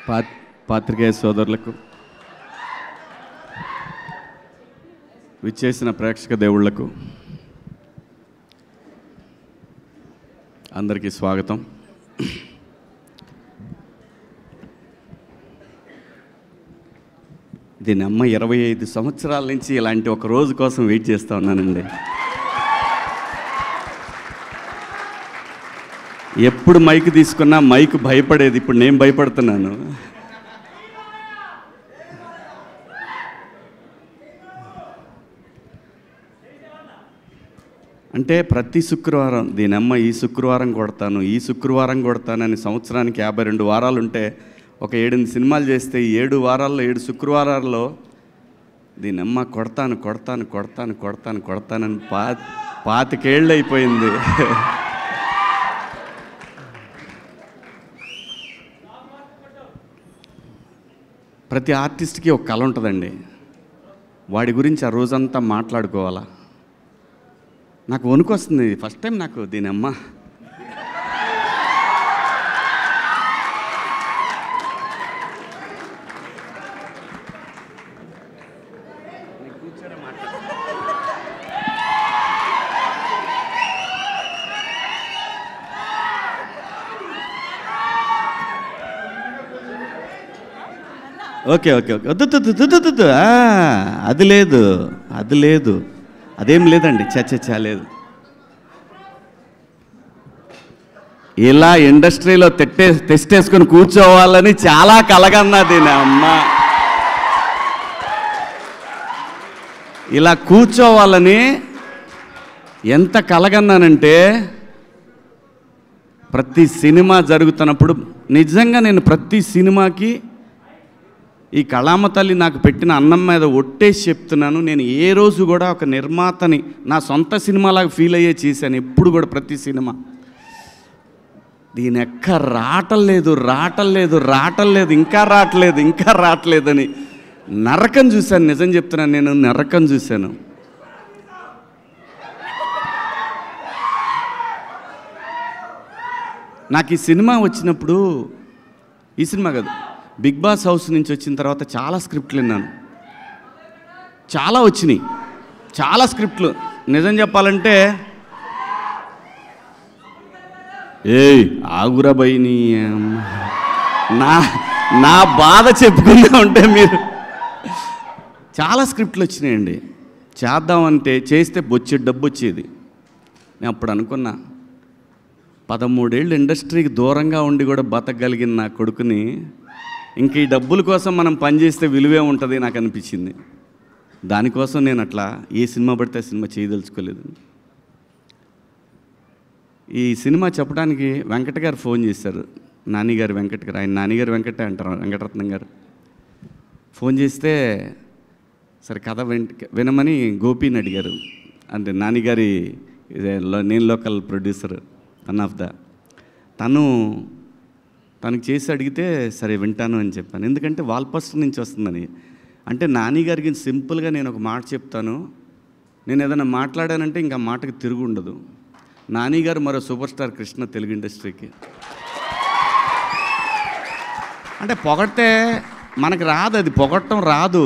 పాత్రికేయ సోదరులకు, విచ్చేసిన ప్రేక్షక దేవుళ్లకు అందరికీ స్వాగతం. దీని అమ్మ 25 సంవత్సరాల నుంచి ఇలాంటి ఒక రోజు కోసం వెయిట్ చేస్తూ ఉన్నానండి. ఎప్పుడు మైక్ తీసుకున్నా మైక్ భయపడేది, ఇప్పుడు నేను భయపడుతున్నాను. అంటే ప్రతి శుక్రవారం దీనమ్మ ఈ శుక్రవారం కొడతానని సంవత్సరానికి 52 వారాలు ఉంటే ఒక 7 సినిమాలు చేస్తే 7 వారాల్లో 7 శుక్రవారాల్లో దీనమ్మ కొడతానని 25 ఏళ్ళు అయిపోయింది. ప్రతి ఆర్టిస్ట్కి ఒక కళ ఉంటుందండి. వాడి గురించి ఆ రోజంతా మాట్లాడుకోవాలా. నాకు వణుకు వస్తుంది. ఫస్ట్ టైం నాకు దీనమ్మ ఓకే వద్దు అది లేదు అదేం లేదండి. లేదు. ఇలా ఇండస్ట్రీలో తెస్టేసుకొని కూర్చోవాలని చాలా కలగన్నది నా అమ్మ. ఇలా కూర్చోవాలని ఎంత కలగన్నానంటే, ప్రతి సినిమా జరుగుతున్నప్పుడు నిజంగా నేను ప్రతి సినిమాకి ఈ కళామ తల్లి నాకు పెట్టిన అన్నం మీద ఒట్టేసి చెప్తున్నాను. నేను ఏ రోజు కూడా ఒక నిర్మాతని నా సొంత సినిమాలాగా ఫీల్ అయ్యే చేశాను ఎప్పుడు కూడా. ప్రతి సినిమా దీని ఎక్క రావటం లేదు, ఇంకా రావట్లేదని నరకం చూశాను. నిజం చెప్తున్నాను, నేను నరకం చూశాను. నాకు ఈ సినిమా వచ్చినప్పుడు, ఈ సినిమా కాదు, బిగ్ బాస్ హౌస్ నుంచి వచ్చిన తర్వాత చాలా స్క్రిప్ట్లు విన్నాను. చాలా వచ్చినాయి, చాలా స్క్రిప్ట్లు. నిజం చెప్పాలంటే ఆగురా బైని నా బాధ చెప్పుకున్నా ఉంటే మీరు. చాలా స్క్రిప్ట్లు వచ్చినాయండి. చేద్దామంటే చేస్తే బొచ్చేది డబ్బు వచ్చేది. నేను అప్పుడు అనుకున్నా, 13 ఏళ్ళు ఇండస్ట్రీకి దూరంగా ఉండి కూడా బతకగలిగిన నా కొడుకుని ఇంక ఈ డబ్బుల కోసం మనం పనిచేస్తే విలువే ఉంటుంది నాకు అనిపించింది. దానికోసం నేను అట్లా ఏ సినిమా పడితే సినిమా చేయదలుచుకోలేదు. ఈ సినిమా చెప్పడానికి వెంకట గారు ఫోన్ చేశారు. నానిగారు వెంకట గారు, ఆయన నానిగారు వెంకటే అంటారు, వెంకటరత్నం గారు. ఫోన్ చేస్తే సరే కథ వినమని గోపిని అడిగారు. అంటే నానిగారి నేను లోకల్ ప్రొడ్యూసర్ వన్ ఆఫ్ తనకు చేసి అడిగితే సరే వింటాను అని చెప్పాను. ఎందుకంటే వాల్పోస్టర్ నుంచి వస్తుందని. అంటే నానిగారికి సింపుల్గా నేను ఒక మాట చెప్తాను, నేను ఏదైనా మాట్లాడానంటే ఇంకా మాటకి తిరుగు ఉండదు. నానిగారు మరో సూపర్ స్టార్ కృష్ణ తెలుగు ఇండస్ట్రీకి. అంటే పొగడితే మనకు రాదు, అది పొగడటం రాదు,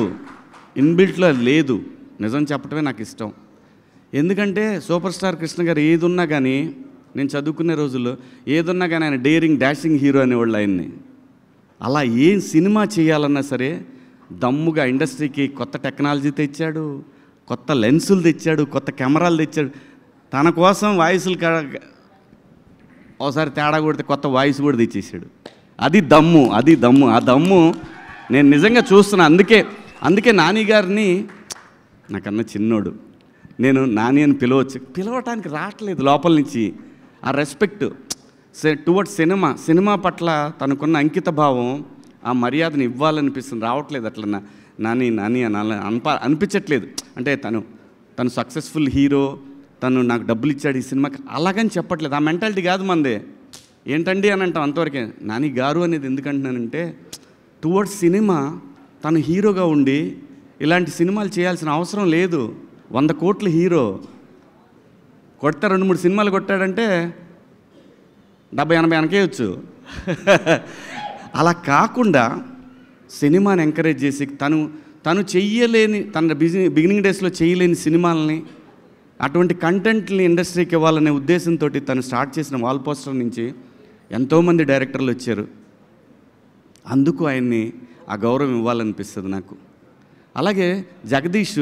ఇన్బిల్ట్లో లేదు. నిజం చెప్పడమే నాకు ఇష్టం. ఎందుకంటే సూపర్ స్టార్ కృష్ణ గారు ఏదున్నా కానీ, నేను చదువుకునే రోజుల్లో ఏదున్నా కానీ ఆయన డేరింగ్ డాషింగ్ హీరో అనేవాళ్ళు ఆయన్ని. అలా ఏం సినిమా చేయాలన్నా సరే దమ్ముగా ఇండస్ట్రీకి కొత్త టెక్నాలజీ తెచ్చాడు, కొత్త లెన్సులు తెచ్చాడు, కొత్త కెమెరాలు తెచ్చాడు. తన కోసం వాయిస్లు ఒకసారి తేడా కొడితే కొత్త వాయిస్ కూడా తెచ్చేసాడు. అది దమ్ము. ఆ దమ్ము నేను నిజంగా చూస్తున్నా. అందుకే నాని గారిని, నాకన్నా చిన్నోడు, నేను నాని అని పిలవటానికి రావట్లేదు లోపల నుంచి. ఆ రెస్పెక్ట్ టువర్డ్స్ సినిమా పట్ల తనకున్న అంకిత భావం, ఆ మర్యాదను ఇవ్వాలనిపిస్తుంది. రావట్లేదు అట్లా నాని అని అనిపించట్లేదు. అంటే తను సక్సెస్ఫుల్ హీరో, తను నాకు డబ్బులు ఇచ్చాడు ఈ సినిమాకి, అలాగని చెప్పట్లేదు. ఆ మెంటాలిటీ కాదు మందే. ఏంటండి అని అంటాం అంతవరకే. నాని గారు అనేది ఎందుకంటున్నానంటే, టువర్డ్స్ సినిమా తను హీరోగా ఉండి ఇలాంటి సినిమాలు చేయాల్సిన అవసరం లేదు. 100 కోట్ల హీరో కొడితే 2-3 సినిమాలు కొట్టాడంటే 70-80 వెనకేయచ్చు. అలా కాకుండా సినిమాని ఎంకరేజ్ చేసి తను చెయ్యలేని తన బిగినింగ్ డేస్లో చేయలేని సినిమాలని అటువంటి కంటెంట్ని ఇండస్ట్రీకి ఇవ్వాలనే ఉద్దేశంతో తను స్టార్ట్ చేసిన వాల్ పోస్టర్ నుంచి ఎంతోమంది డైరెక్టర్లు వచ్చారు. అందుకు ఆయన్ని ఆ గౌరవం ఇవ్వాలనిపిస్తుంది నాకు. అలాగే జగదీష్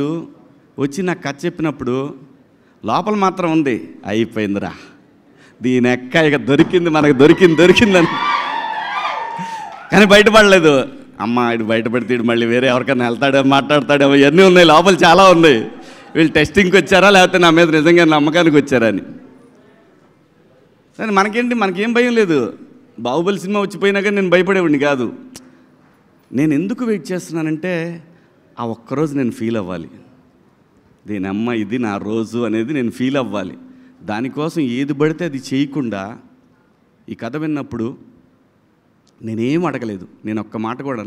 వచ్చి నాకు కథ చెప్పినప్పుడు లోపల మాత్రం ఉంది, అయిపోయిందిరా దీని ఎక్క ఇక దొరికింది, మనకు దొరికిందని. కానీ బయటపడలేదు. అమ్మ ఇది బయటపడితే మళ్ళీ వేరే ఎవరికైనా వెళ్తాడో మాట్లాడతాడో ఇవన్నీ ఉన్నాయి, లోపల చాలా ఉన్నాయి. వీళ్ళు టెస్టింగ్కి వచ్చారా లేకపోతే నా మీద నిజంగా నమ్మకానికి వచ్చారా అని. సరే మనకేం భయం లేదు. బాహుబలి సినిమా వచ్చిపోయినా కానీ నేను భయపడేవాడిని కాదు. నేను ఎందుకు వెయిట్ చేస్తున్నానంటే ఆ ఒక్కరోజు నేను ఫీల్ అవ్వాలి, దీని అమ్మ ఇది నా రోజు అనేది నేను ఫీల్ అవ్వాలి. దానికోసం ఏది పడితే అది చేయకుండా ఈ కథ విన్నప్పుడు నేనేం అడగలేదు. నేను ఒక్క మాట కూడా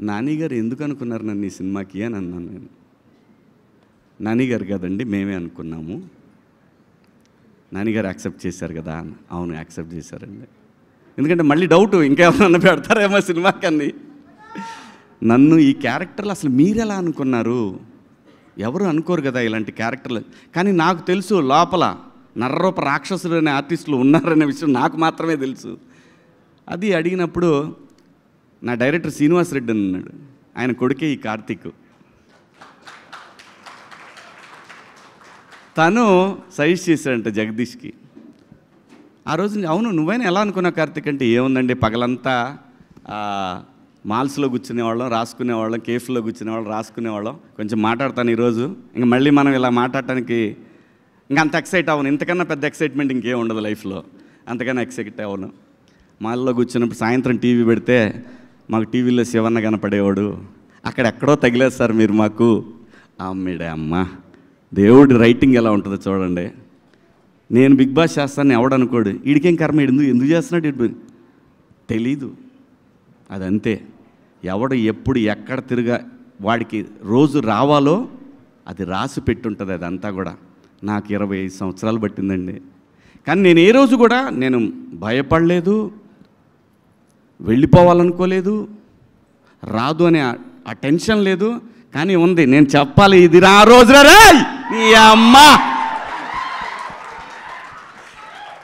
నాని గారు ఎందుకు అనుకున్నారు నన్ను ఈ సినిమాకి అని అన్నాను. నేను నాని గారు కదండి మేమే అనుకున్నాము. నాని గారు యాక్సెప్ట్ చేశారు కదా. అవును యాక్సెప్ట్ చేశారండి. ఎందుకంటే మళ్ళీ డౌట్ ఇంకేమన్నా పెడతారేమో సినిమాకన్నీ. నన్ను ఈ క్యారెక్టర్లు అసలు మీరెలా అనుకున్నారు, ఎవరు అనుకోరు కదా ఇలాంటి క్యారెక్టర్లు. కానీ నాకు తెలుసు లోపల నర్రరూప రాక్షసులు అనే ఆర్టిస్టులు ఉన్నారనే విషయం నాకు మాత్రమే తెలుసు. అది అడిగినప్పుడు నా డైరెక్టర్ శ్రీనివాస్ రెడ్డి అని ఉన్నాడు, ఆయన కొడుకే ఈ కార్తీక్. తను సజెస్ట్ చేశాడంట జగదీష్కి. ఆ రోజు అవును నువ్వైనా ఎలా అనుకున్నావు కార్తీక్ అంటే, ఏముందండి పగలంతా మాల్స్లో కూర్చునేవాళ్ళం, రాసుకునేవాళ్ళం, కేఫ్లో కూర్చునేవాళ్ళం, రాసుకునేవాళ్ళం. కొంచెం మాట్లాడతాను ఈరోజు, ఇంక మళ్ళీ మనం ఇలా మాట్లాడటానికి ఇంకా అంత ఎక్సైట్ అవ్వను. ఇంతకన్నా పెద్ద ఎక్సైట్మెంట్ ఇంకేం ఉండదు లైఫ్లో, అంతకన్నా ఎక్సైట్ అవ్వను. మాల్లో కూర్చున్నప్పుడు సాయంత్రం టీవీ పెడితే మాకు టీవీలో శివన్న కనపడేవాడు. అక్కడెక్కడో తగిలేదు సార్ మీరు మాకు. అమ్మేడే అమ్మ, దేవుడి రైటింగ్ ఎలా ఉంటుందో చూడండి. నేను బిగ్ బాస్ చేస్తాను ఎవడనుకోడు, వీడికేం కర్మ, ఎందుకు చేస్తున్నాడు ఇటు తెలీదు. అదంతే, ఎవడు ఎప్పుడు ఎక్కడ తిరిగా వాడికి రోజు రావాలో అది రాసి పెట్టుంటుంది. అదంతా కూడా నాకు 25 సంవత్సరాలు పట్టిందండి. కానీ నేను ఏ రోజు కూడా నేను భయపడలేదు, వెళ్ళిపోవాలనుకోలేదు, రాదు అనే ఆ టెన్షన్ లేదు. కానీ ఉంది, నేను చెప్పాలి ఇది రా రోజు రే నీ అమ్మ.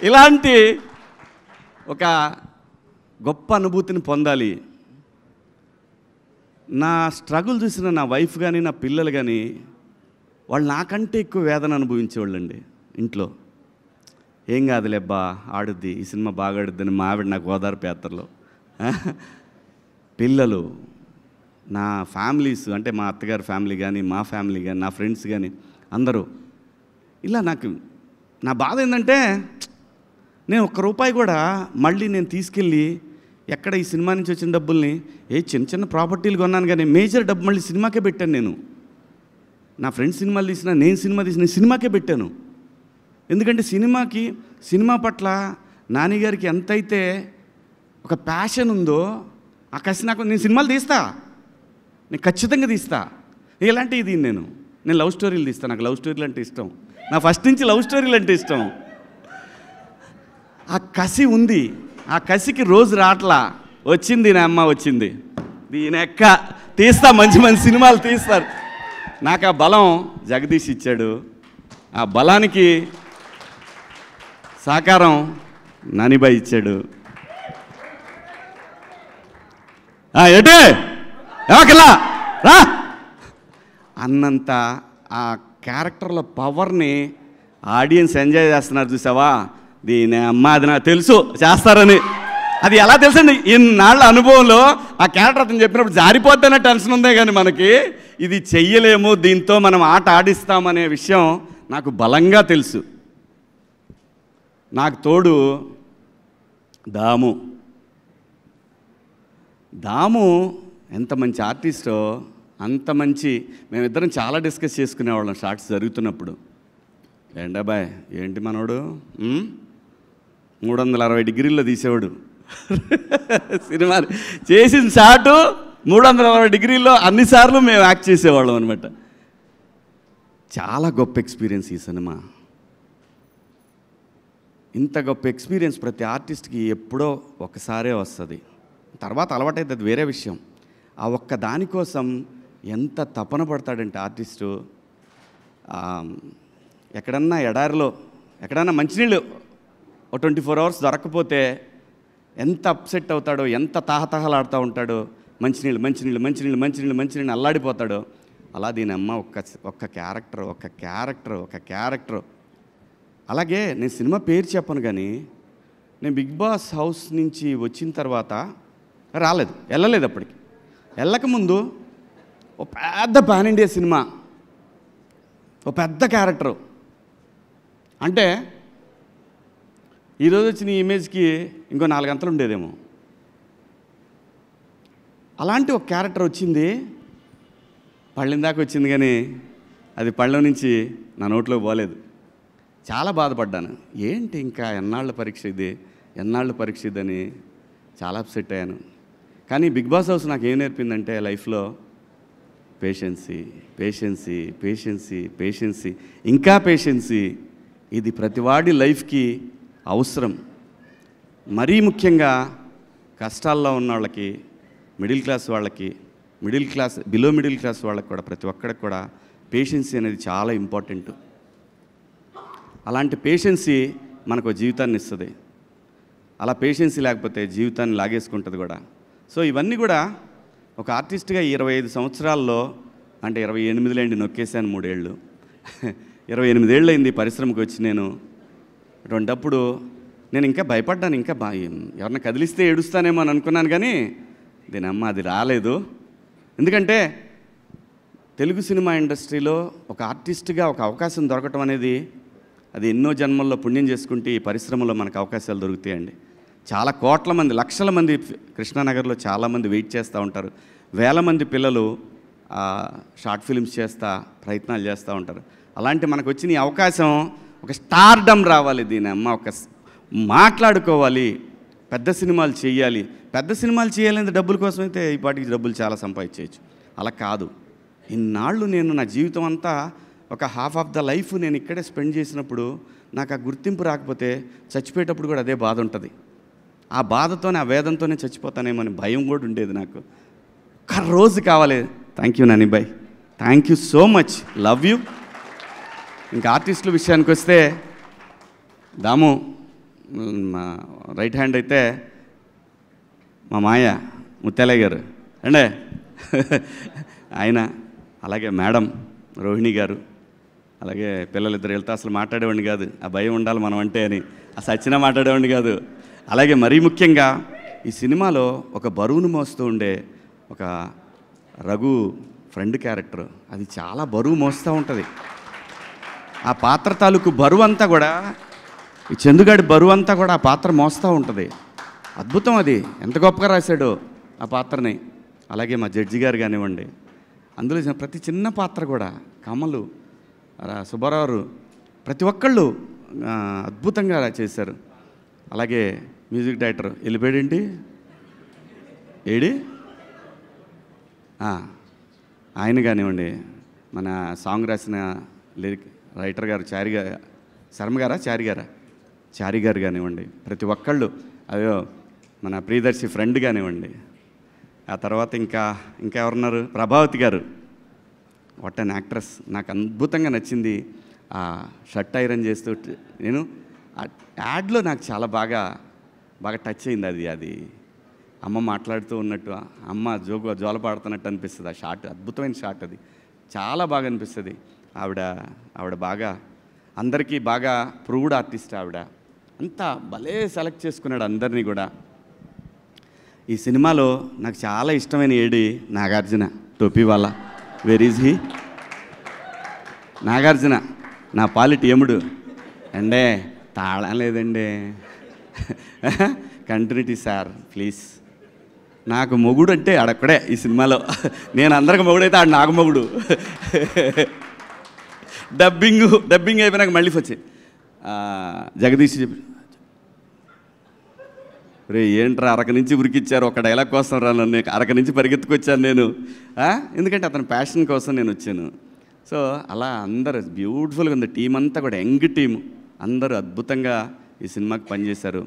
ఇలాంటి ఒక గొప్ప అనుభూతిని పొందాలి. నా స్ట్రగుల్ చూసిన నా వైఫ్ కానీ నా పిల్లలు కానీ వాళ్ళు నాకంటే ఎక్కువ వేదన అనుభవించేవాళ్ళండి. ఇంట్లో ఏం కాదులేబ్బా ఆడుద్ది, ఈ సినిమా బాగా ఆడుద్దని మా ఆవిడ నాకు ఓదార్పు యాత్రలో. పిల్లలు, నా ఫ్యామిలీస్ అంటే మా అత్తగారి ఫ్యామిలీ కానీ మా ఫ్యామిలీ కానీ నా ఫ్రెండ్స్ కానీ అందరూ ఇలా నాకు నా బాధ ఏంటంటే నేను ₹1 కూడా మళ్ళీ నేను తీసుకెళ్ళి ఎక్కడ ఈ సినిమా నుంచి వచ్చిన డబ్బుల్ని చిన్న చిన్న ప్రాపర్టీలు కొన్నాను కానీ మేజర్ డబ్బు మళ్ళీ సినిమాకే పెట్టాను. నేను నా ఫ్రెండ్స్ సినిమాలు తీసినా, నేను సినిమా తీసిన సినిమాకే పెట్టాను. ఎందుకంటే సినిమా పట్ల నాన్నగారికి ఎంతైతే ఒక ప్యాషన్ ఉందో ఆ కసి నాకు. నేను సినిమాలు తీస్తా, నేను ఖచ్చితంగా తీస్తా. ఇలాంటివి ఇది నేను లవ్ స్టోరీలు తీస్తాను. నాకు లవ్ స్టోరీలు అంటే ఇష్టం. నా ఫస్ట్ నుంచి లవ్ స్టోరీలు అంటే ఇష్టం. ఆ కసి ఉంది, ఆ కసికి రోజు రాట్లా. వచ్చింది నా అమ్మ, వచ్చింది దీని ఎక్క తీస్తా, మంచి మంచి సినిమాలు తీస్తారు. నాకు ఆ బలం జగదీష్ ఇచ్చాడు. ఆ బలానికి సహకారం నానిబాయ్ ఇచ్చాడు. ఎటే ఎవకలా రా అన్నంత ఆ క్యారెక్టర్ల పవర్ని ఆడియన్స్ ఎంజాయ్ చేస్తున్నారు. చూసావా, దీని అమ్మ అది నాకు తెలుసు చేస్తారని. అది ఎలా తెలుసండి, ఇన్నాళ్ళ అనుభవంలో ఆ క్యారెక్టర్ అతను చెప్పినప్పుడు జారిపోద్దనే టెన్షన్ ఉందే కానీ మనకి ఇది చెయ్యలేము, దీంతో మనం ఆట ఆడిస్తామనే విషయం నాకు బలంగా తెలుసు. నాకు తోడు దాము ఎంత మంచి ఆర్టిస్టో అంత మంచి. మేమిద్దరం చాలా డిస్కస్ చేసుకునేవాళ్ళం షార్ట్స్ జరుగుతున్నప్పుడు. ఏంటబ్బాయ్ ఏంటి మనోడు 360 డిగ్రీల్లో తీసేవాడు సినిమా చేసిన షాటు 360 డిగ్రీల్లో అన్నిసార్లు మేము యాక్ట్ చేసేవాళ్ళం అనమాట. చాలా గొప్ప ఎక్స్పీరియన్స్ ఈ సినిమా. ఇంత గొప్ప ఎక్స్పీరియన్స్ ప్రతి ఆర్టిస్ట్కి ఎప్పుడో ఒకసారే వస్తుంది. తర్వాత అలవాటైతే అది వేరే విషయం. ఆ ఒక్క దానికోసం ఎంత తపన పడతాడంటే ఆర్టిస్టు. ఎక్కడన్నా ఎడారిలో ఎక్కడన్నా మంచినీళ్ళు ఓ 24 hours దొరకకపోతే ఎంత అప్సెట్ అవుతాడో, ఎంత తాహతహలాడుతూ ఉంటాడో, మంచినీళ్ళు మంచినీళ్ళు మంచినీళ్ళు మంచినీళ్ళు మంచినీళ్ళు అల్లాడిపోతాడో. అలా దీని అమ్మ ఒక్క క్యారెక్టర్. అలాగే నేను సినిమా పేరు చెప్పను, కానీ నేను బిగ్ బాస్ హౌస్ నుంచి వచ్చిన తర్వాత వెళ్ళలేదు. అప్పటికి వెళ్ళకముందు ఓ పెద్ద పాన్ ఇండియా సినిమా, ఓ పెద్ద క్యారెక్టరు. అంటే ఈరోజు వచ్చిన ఈ ఇమేజ్కి ఇంకో 4 గంటలు ఉండేదేమో. అలాంటి ఒక క్యారెక్టర్ వచ్చింది, పళ్ళిన దాకా వచ్చింది, కానీ అది పళ్ళ నుంచి నా నోట్లో పోలేదు. చాలా బాధపడ్డాను. ఏంటి ఇంకా ఎన్నాళ్ళ పరీక్ష ఇదని చాలా అప్సెట్ అయ్యాను. కానీ బిగ్ బాస్ హౌస్ నాకు ఏం నేర్పిందంటే లైఫ్లో పేషెన్సీ, ఇంకా పేషెన్సీ. ఇది ప్రతివాడి లైఫ్కి అవసరం. మరీ ముఖ్యంగా కష్టాల్లో ఉన్న వాళ్ళకి, బిలో మిడిల్ క్లాస్ వాళ్ళకి కూడా, ప్రతి ఒక్కడికి కూడా పేషెన్సీ అనేది చాలా ఇంపార్టెంట్. అలాంటి పేషెన్సీ మనకు జీవితాన్ని ఇస్తుంది. అలా పేషెన్సీ లేకపోతే జీవితాన్ని లాగేసుకుంటుంది కూడా. సో ఇవన్నీ కూడా ఒక ఆర్టిస్ట్గా 25 సంవత్సరాల్లో, అంటే 28 నొక్కేశాను 3 ఏళ్ళు 28 ఏళ్ళు అయింది పరిశ్రమకు వచ్చి. నేను అటువంటప్పుడు నేను ఇంకా భయపడ్డాను. ఇంకా ఎవరన్నా కదిలిస్తే ఏడుస్తానేమో అని అనుకున్నాను, కానీ దీనమ్మ అది రాలేదు. ఎందుకంటే తెలుగు సినిమా ఇండస్ట్రీలో ఒక ఆర్టిస్ట్గా ఒక అవకాశం దొరకటం అనేది అది ఎన్నో జన్మల్లో పుణ్యం చేసుకుంటే ఈ పరిశ్రమలో మనకు అవకాశాలు దొరుకుతాయండి. చాలా కోట్ల మంది, లక్షల మంది కృష్ణానగర్లో చాలామంది వెయిట్ చేస్తూ ఉంటారు. వేల మంది పిల్లలు షార్ట్ ఫిల్మ్స్ ప్రయత్నాలు చేస్తూ ఉంటారు. అలాంటి మనకు వచ్చిన ఈ అవకాశం ఒక స్టార్డమ్ రావాలి, దీని అమ్మ ఒక మాట్లాడుకోవాలి, పెద్ద సినిమాలు చేయాలంటే డబ్బుల కోసం అయితే ఈ పాటికి డబ్బులు చాలా సంపాదించవచ్చు. అలా కాదు. ఇన్నాళ్ళు నేను నా జీవితం అంతా ఒక హాఫ్ ఆఫ్ ద లైఫ్ నేను ఇక్కడే స్పెండ్ చేసినప్పుడు నాకు ఆ గుర్తింపు రాకపోతే చచ్చిపోయేటప్పుడు కూడా అదే బాధ ఉంటుంది. ఆ బాధతోనే, ఆ వేదంతోనే చచ్చిపోతానేమో అని భయం కూడా ఉండేది నాకు. ఒక్క రోజు కావాలి. Thank you Nani bye, thank you so much, love you. ఇంకా ఆర్టిస్టుల విషయానికి వస్తే దాము మా రైట్ హ్యాండ్ అయితే మా మాయ ముత్యాలయ్య గారు అండే ఆయన, అలాగే మేడం రోహిణి గారు, అలాగే పిల్లలిద్దరు వెళ్తే అసలు మాట్లాడేవాడిని కాదు. ఆ భయం ఉండాలి మనం అంటే అని, అసలు వచ్చినా మాట్లాడేవాడిని కాదు. అలాగే మరీ ముఖ్యంగా ఈ సినిమాలో ఒక బరువును మోస్తూ ఉండే ఒక రఘు ఫ్రెండ్ క్యారెక్టర్, అది చాలా బరువు మోస్తూ ఉంటుంది. ఆ పాత్ర తాలూకు బరువు అంతా కూడా, ఈ చందుగాడి బరువు అంతా కూడా ఆ పాత్ర మోస్తూ ఉంటుంది. అద్భుతం, అది ఎంత గొప్పగా రాశాడో ఆ పాత్రని. అలాగే మా జడ్జి గారు కానివ్వండి, అందులో ప్రతి చిన్న పాత్ర కూడా, కమలు, సుబ్బారావు, ప్రతి ఒక్కళ్ళు అద్భుతంగా చేశారు. అలాగే మ్యూజిక్ డైరెక్టర్ వెళ్ళిపోయాడేంటి ఆయన కానివ్వండి, మన సాంగ్ రాసిన లిరిక్ రైటర్ గారు చారి గారు కానివ్వండి, ప్రతి ఒక్కళ్ళు, అదో మన ప్రియదర్శి ఫ్రెండ్ కానివ్వండి. ఆ తర్వాత ఇంకా ఎవరున్నారు, ప్రభావతి గారు, వాట్ అన్ యాక్ట్రెస్. నాకు అద్భుతంగా నచ్చింది ఆ షర్ట్ ఐరన్ చేస్తూ. నేను యాడ్లో నాకు చాలా బాగా టచ్ అయింది. అది అమ్మ మాట్లాడుతూ ఉన్నట్టు, అమ్మ జోల పాడుతున్నట్టు అనిపిస్తుంది. ఆ షాట్ అద్భుతమైన షాట్, అది చాలా బాగా అనిపిస్తుంది. ఆవిడ బాగా అందరికీ బాగా ప్రూవ్డ్ ఆర్టిస్ట్. ఆవిడ అంతా భలే సెలెక్ట్ చేసుకున్నాడు అందరినీ కూడా. ఈ సినిమాలో నాకు చాలా ఇష్టమైన నాగార్జున, టోపీ వాళ్ళ. Where is he? నాగార్జున నా పాలిటి యముడు అండే, తాళం లేదండి. Continuity sir please. నాకు మొగుడు అంటే ఆడక్కడే ఈ సినిమాలో. నేను అందరికి మొగుడు అయితే ఆడు నాకు మొగుడు. డబ్బింగ్ అయిపోయినాక మళ్ళీ వచ్చి జగదీష్ చెప్పి, రే ఏంట్రా అరక నుంచి ఉరికిచ్చారు, ఒక డైలాగ్ కోసం రా నన్ను, అరక నుంచి పరిగెత్తుకొచ్చాను నేను. ఎందుకంటే అతని ప్యాషన్ కోసం నేను వచ్చాను. సో అలా అందరూ బ్యూటిఫుల్గా ఉంది. టీం అంతా కూడా యంగ్ టీము, అందరూ అద్భుతంగా ఈ సినిమాకి పనిచేశారు.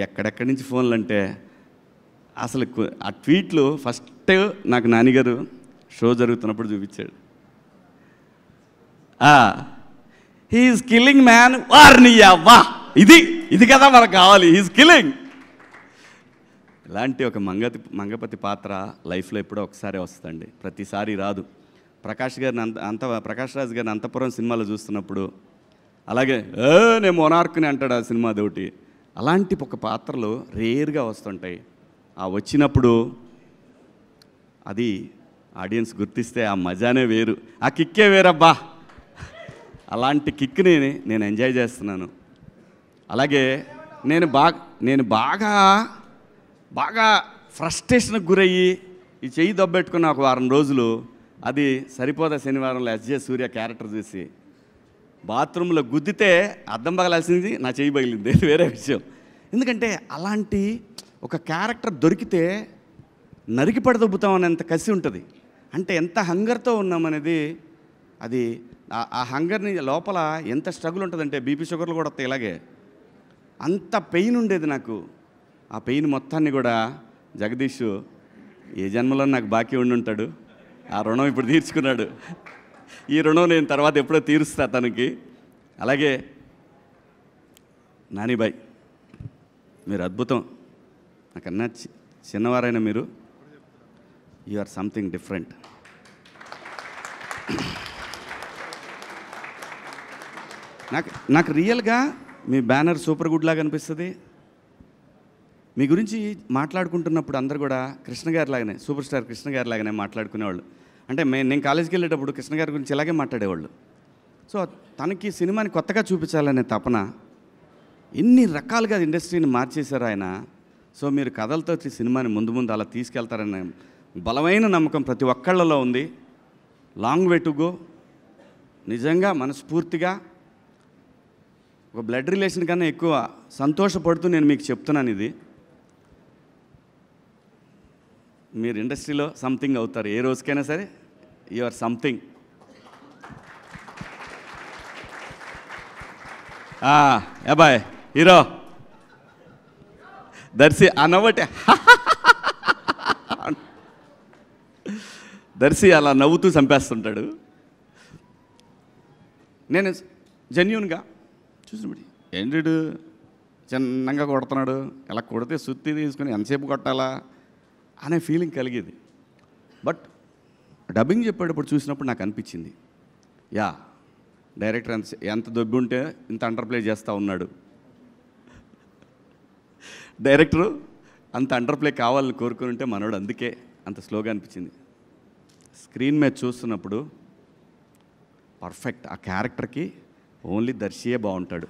ఎక్కడెక్కడి నుంచి ఫోన్లు అంటే అసలు ఆ ట్వీట్లు ఫస్ట్ నాకు నానిగారు షో జరుగుతున్నప్పుడు చూపించాడు. హీఈస్ కిల్లింగ్ మ్యాన్ వార్ని అవ్వా, ఇది కదా మనకు కావాలి, హీఈస్ కిల్లింగ్. ఇలాంటి ఒక మంగపతి పాత్ర లైఫ్లో ఎప్పుడో ఒకసారి వస్తుందండి, ప్రతిసారి రాదు. ప్రకాష్ రాజ్ గారిని అంతపురం సినిమాలో చూస్తున్నప్పుడు అలాగే నేను మొనార్క్ని అంటాడు ఆ సినిమా అదొకటి. అలాంటి ఒక పాత్రలు రేర్గా వస్తుంటాయి. ఆ వచ్చినప్పుడు అది ఆడియన్స్ గుర్తిస్తే ఆ మజానే వేరు, ఆ కిక్కే వేరబ్బా. అలాంటి కిక్ని నేను ఎంజాయ్ చేస్తున్నాను. అలాగే నేను బాగా ఫ్రస్ట్రేషన్కి గురయ్యి ఈ చెయ్యి దొబ్బెట్టుకున్న ఒక వారం రోజులు, అది సరిపోదా శనివారంలో ఎస్జే సూర్య క్యారెక్టర్ చూసి బాత్రూంలో గుద్దితే అద్దం పగలాల్సింది నా చెయ్యి పగిలింది, వేరే విషయం. ఎందుకంటే అలాంటి ఒక క్యారెక్టర్ దొరికితే నరికి పడదొబ్బుతామనేంత కసి ఉంటుంది. అంటే ఎంత హంగర్తో ఉన్నామనేది, అది ఆ హంగర్ని లోపల ఎంత స్ట్రగుల్ ఉంటుందంటే బీపీ షుగర్లు కూడా వస్తాయి. ఇలాగే అంత పెయిన్ ఉండేది నాకు. ఆ పెయిన్ మొత్తాన్ని కూడా జగదీష్ ఏ జన్మలో నాకు బాకీ ఉండి ఉంటాడు, ఆ రుణం ఇప్పుడు తీర్చుకున్నాడు. ఈ రుణం నేను తర్వాత ఎప్పుడో తీరుస్తా తనకి. అలాగే నానిబాయ్, మీరు అద్భుతం. నాకన్నా చిన్నవారైనా మీరు, యు ఆర్ సంథింగ్ డిఫరెంట్. నాకు రియల్గా మీ బ్యానర్ సూపర్ గుడ్ లాగా అనిపిస్తుంది. మీ గురించి మాట్లాడుకుంటున్నప్పుడు అందరు కూడా కృష్ణ గారి లాగానే, సూపర్ స్టార్ కృష్ణ గారి లాగానే మాట్లాడుకునేవాళ్ళు. అంటే నేను కాలేజీకి వెళ్ళేటప్పుడు కృష్ణ గారి గురించి ఇలాగే మాట్లాడేవాళ్ళు. సో తనకి సినిమాని కొత్తగా చూపించాలనే తపన, ఎన్ని రకాలుగా ఇండస్ట్రీని మార్చేశారు ఆయన. సో మీరు కథలతో సినిమాని ముందు అలా తీసుకెళ్తారనే బలమైన నమ్మకం ప్రతి ఒక్కళ్ళలో ఉంది. Long way to go. నిజంగా మనస్ఫూర్తిగా ఒక బ్లడ్ రిలేషన్ కన్నా ఎక్కువ సంతోషపడుతూ నేను మీకు చెప్తున్నాను, ఇది మీరు ఇండస్ట్రీలో సంథింగ్ అవుతారు ఏ రోజుకైనా సరే. You are something. బాయ్ హీరో దర్శి అన్నవటే దర్శి అలా నవ్వుతూ చంపేస్తుంటాడు. నేను జెన్యూన్గా చూసినప్పుడు ఏంటి చిన్నగా కొడుతున్నాడు, ఇలా కొడితే సుత్తి తీసుకుని ఎంతసేపు కొట్టాలా అనే ఫీలింగ్ కలిగేది. బట్ డబ్బింగ్ చెప్పేటప్పుడు చూసినప్పుడు నాకు అనిపించింది, డైరెక్టర్ ఎంత దొబ్బి ఉంటే ఇంత అండర్ప్లే చేస్తూ ఉన్నాడు. డైరెక్టరు అంత అండర్ప్లే కావాలని కోరుకుని ఉంటే మనోడు అందుకే అంత స్లోగా అనిపించింది. స్క్రీన్ మీద చూస్తున్నప్పుడు పర్ఫెక్ట్, ఆ క్యారెక్టర్కి ఓన్లీ దర్శియే బాగుంటాడు.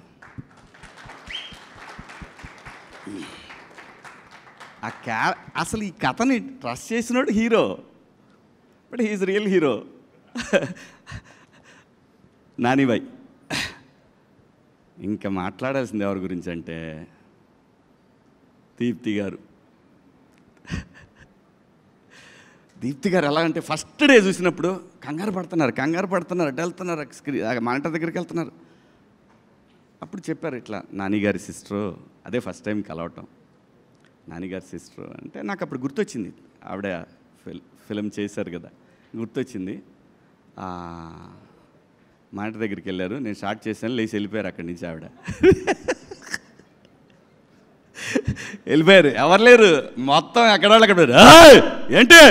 అసలు ఈ కథని ట్రస్ట్ చేసినాడు hero, but he's real hero. నానిబాయ్, ఇంకా మాట్లాడాల్సింది ఎవరి గురించి అంటే దీప్తి గారు. దీప్తి గారు ఎలా అంటే ఫస్ట్ డే చూసినప్పుడు కంగారు పడుతున్నారు, అటు వెళ్తున్నారు, మానిటర్ దగ్గరికి వెళ్తున్నారు. అప్పుడు చెప్పారు ఇట్లా నానిగారి సిస్టరు, అదే ఫస్ట్ టైం కలవటం. నానిగారి సిస్టరు అంటే నాకు అప్పుడు గుర్తొచ్చింది, ఆవిడ ఫిలిం చేశారు కదా, గుర్తొచ్చింది. మానిటర్ దగ్గరికి వెళ్ళారు, నేను స్టార్ట్ చేశాను, లేచి వెళ్ళిపోయారు అక్కడి నుంచి. ఆవిడ వెళ్ళిపోయారు, ఎవరు లేరు, మొత్తం ఎక్కడవాళ్ళు అక్కడ ఏంటి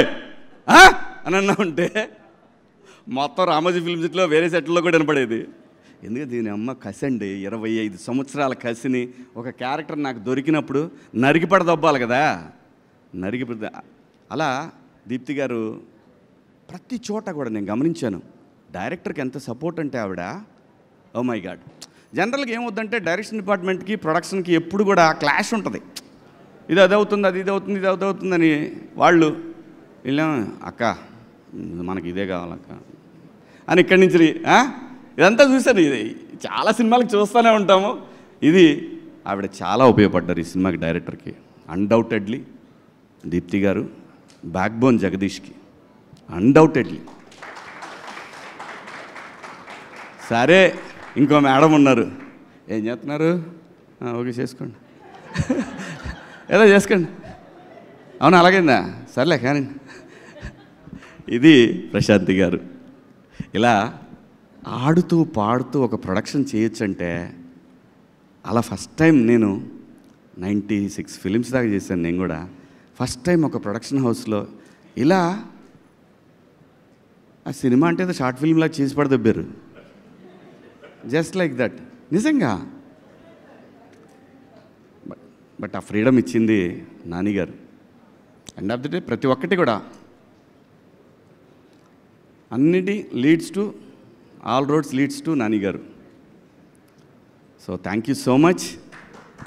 అని అన్నా ఉంటే మొత్తం రామోజీ ఫిల్మ్ సిటీలో వేరే సెట్లో కూడా వినపడేది. ఎందుకంటే దీని అమ్మ కసి అండి, 25 సంవత్సరాల కసిని ఒక క్యారెక్టర్ నాకు దొరికినప్పుడు నరికిపడదొబ్బాలి కదా, అలా దీప్తి గారు ప్రతి చోట కూడా నేను గమనించాను. డైరెక్టర్కి ఎంత సపోర్ట్ అంటే ఆవిడ, ఓ మై గాడ్. జనరల్గా ఏమవుతుందంటే డైరెక్షన్ డిపార్ట్మెంట్కి ప్రొడక్షన్కి ఎప్పుడు కూడా క్లాష్ ఉంటుంది. ఇది అదవుతుంది, ఇది అవుతుందని వాళ్ళు వెళ్ళాం, అక్క మనకి ఇదే కావాలక్క అని ఇక్కడి నుంచి ఇదంతా చూశాను. ఇది చాలా సినిమాలకు చూస్తూనే ఉంటాము. ఇది ఆవిడ చాలా ఉపయోగపడ్డారు ఈ సినిమాకి, డైరెక్టర్కి. అన్డౌటెడ్లీ దీప్తి గారు బ్యాక్ బోన్ జగదీష్కి, అన్డౌటెడ్లీ. సరే, ఇంకో మేడం ఉన్నారు, ఏం చేస్తున్నారు, ఓకే చేసుకోండి, ఏదో చేసుకోండి. అవును అలాగైందా, సర్లే కానీ. ఇది ప్రశాంతి గారు. ఇలా ఆడుతూ పాడుతూ ఒక ప్రొడక్షన్ చేయొచ్చంటే, అలా ఫస్ట్ టైం నేను 96 ఫిలిమ్స్ దాకా చేశాను నేను కూడా. ఫస్ట్ టైం ఒక ప్రొడక్షన్ హౌస్లో ఇలా ఆ సినిమా అంటే ఏదో షార్ట్ ఫిల్మ్లా చేసి పడదబ్బారు, జస్ట్ లైక్ దట్. నిజంగా బట్ ఆ ఫ్రీడమ్ ఇచ్చింది నాని గారు. ఎండ్ ఆఫ్ ది డే ప్రతి ఒక్కటి కూడా అన్నిటి leads to, all roads leads to Nani గారు. So thank you so much.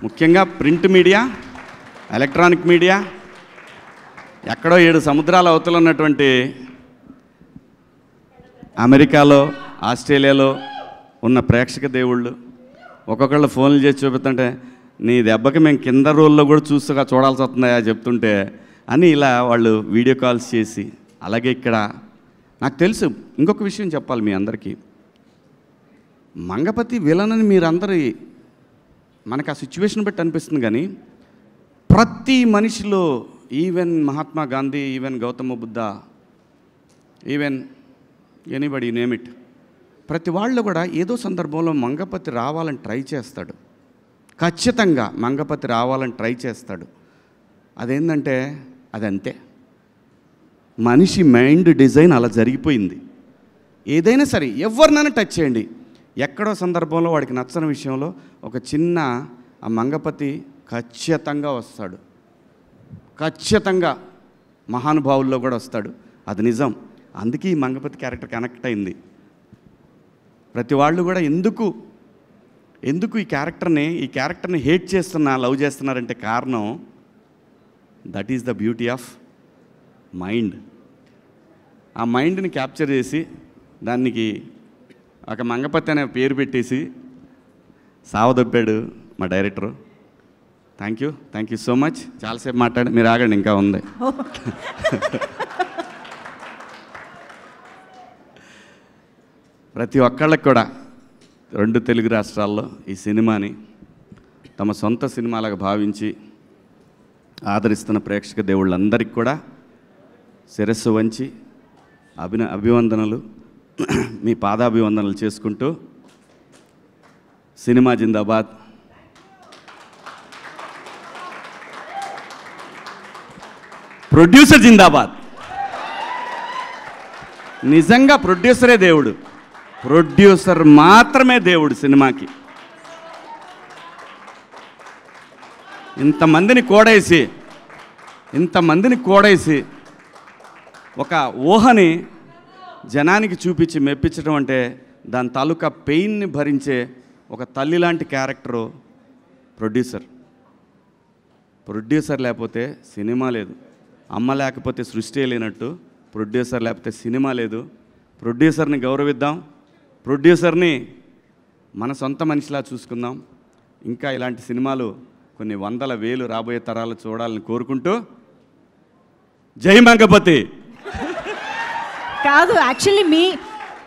ముఖ్యంగా ప్రింట్ మీడియా, ఎలక్ట్రానిక్ మీడియా, ఎక్కడో 7 సముద్రాల అవతల ఉన్నటువంటి అమెరికాలో, ఆస్ట్రేలియాలో ఉన్న ప్రేక్షక దేవుళ్ళు ఒక్కొక్కళ్ళు ఫోన్లు చేసి చూపిస్తుంటే, నీ దెబ్బకి మేము కింద రోల్లో కూడా చూడాల్సి వస్తుందా చెప్తుంటే అని ఇలా వాళ్ళు వీడియో కాల్స్ చేసి, అలాగే ఇక్కడ నాకు తెలుసు ఇంకొక విషయం చెప్పాలి మీ అందరికీ. మంగపతి విలన్ అని మీరందరూ మనకు ఆ సిచ్యువేషన్ బట్టి అనిపిస్తుంది, కానీ ప్రతి మనిషిలో, even Mahatma Gandhi, even Gautama Buddha, even anybody name it, ప్రతి వాళ్ళు కూడా ఏదో సందర్భంలో మంగపతి రావాలని ట్రై చేస్తాడు. ఖచ్చితంగా మంగపతి రావాలని ట్రై చేస్తాడు. అదేంటంటే అదంతే, మనిషి మైండ్ డిజైన్ అలా జరిగిపోయింది. ఏదైనా సరే ఎవరినైనా టచ్ చేయండి, ఎక్కడో సందర్భంలో వాడికి నచ్చని విషయంలో ఒక చిన్న ఆ మంగపతి ఖచ్చితంగా వస్తాడు. ఖచ్చితంగా మహానుభావుల్లో కూడా వస్తాడు, అది నిజం. అందుకే ఈ మంగపతి క్యారెక్టర్ కనెక్ట్ అయింది. ప్రతి వాళ్ళు కూడా ఎందుకు ఈ క్యారెక్టర్ని హేట్ చేస్తున్నా, లవ్ చేస్తున్నారంటే కారణం that is the beauty of mind. ఆ మైండ్ని క్యాప్చర్ చేసి దానికి ఒక మంగపతి అనే పేరు పెట్టేసి సావదొప్పాడు మా director. Thank you so much. చాలాసేపు మాట్లాడి, మీరు ఆగండి, ఇంకా ఉంది. ప్రతి ఒక్కళ్ళకి కూడా 2 తెలుగు రాష్ట్రాల్లో ఈ సినిమాని తమ సొంత సినిమాలాగా భావించి ఆదరిస్తున్న ప్రేక్షక దేవుళ్ళందరికీ కూడా శిరస్సు వంచి అభివందనలు, మీ పాదాభివందనలు చేసుకుంటూ, సినిమా జిందాబాద్, ప్రొడ్యూసర్ జిందాబాద్. నిజంగా ప్రొడ్యూసరే దేవుడు, ప్రొడ్యూసర్ మాత్రమే దేవుడు సినిమాకి. ఇంతమందిని కోడేసి ఒక ఊహని జనానికి చూపించి మెప్పించడం అంటే దాని తాలూకా పెయిన్ని భరించే ఒక తల్లి లాంటి క్యారెక్టరు ప్రొడ్యూసర్ లేకపోతే సినిమా లేదు. అమ్మ లేకపోతే సృష్టి లేనట్టు ప్రొడ్యూసర్ లేకపోతే సినిమా లేదు. ప్రొడ్యూసర్ని గౌరవిద్దాం, ప్రొడ్యూసర్ని మన సొంత మనిషిలా చూసుకుందాం. ఇంకా ఇలాంటి సినిమాలు కొన్ని 100,000 రాబోయే తరాలు చూడాలని కోరుకుంటూ, జై మంగపతి. కాదు, యాక్చువల్లీ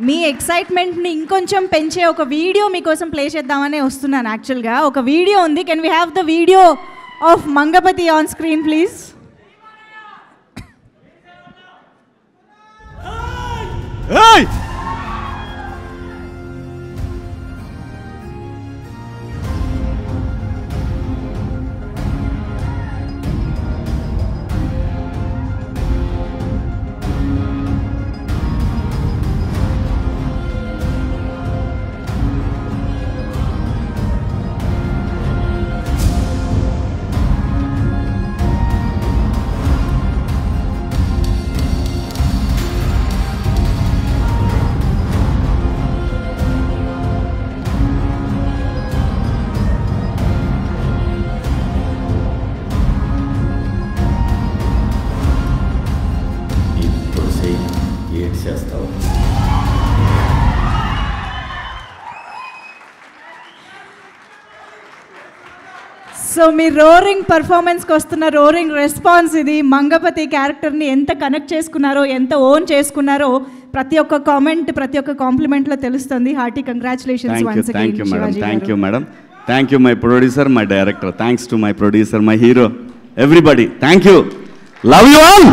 మీ ఎక్సైట్మెంట్ని ఇంకొంచెం పెంచే ఒక వీడియో మీకోసం ప్లే చేద్దామనే వస్తున్నాను. యాక్చువల్గా ఒక వీడియో ఉంది. Can we have the video of Mangapathi on screen please? So మీ రోరింగ్ పర్ఫార్మెన్స్కి వస్తున్న రోరింగ్ రెస్పాన్స్ ఇది. మంగపతి క్యారెక్టర్ని ఎంత కనెక్ట్ చేసుకున్నారో, ఎంత ఓన్ చేసుకున్నారో ప్రతి ఒక్క కామెంట్, ప్రతి ఒక్క కాంప్లిమెంట్లో తెలుస్తుంది. Hearty congratulations once again. Thank you madam. Thank you my producer, my director. Thanks to my producer, my hero, everybody. Thank you. Love you all.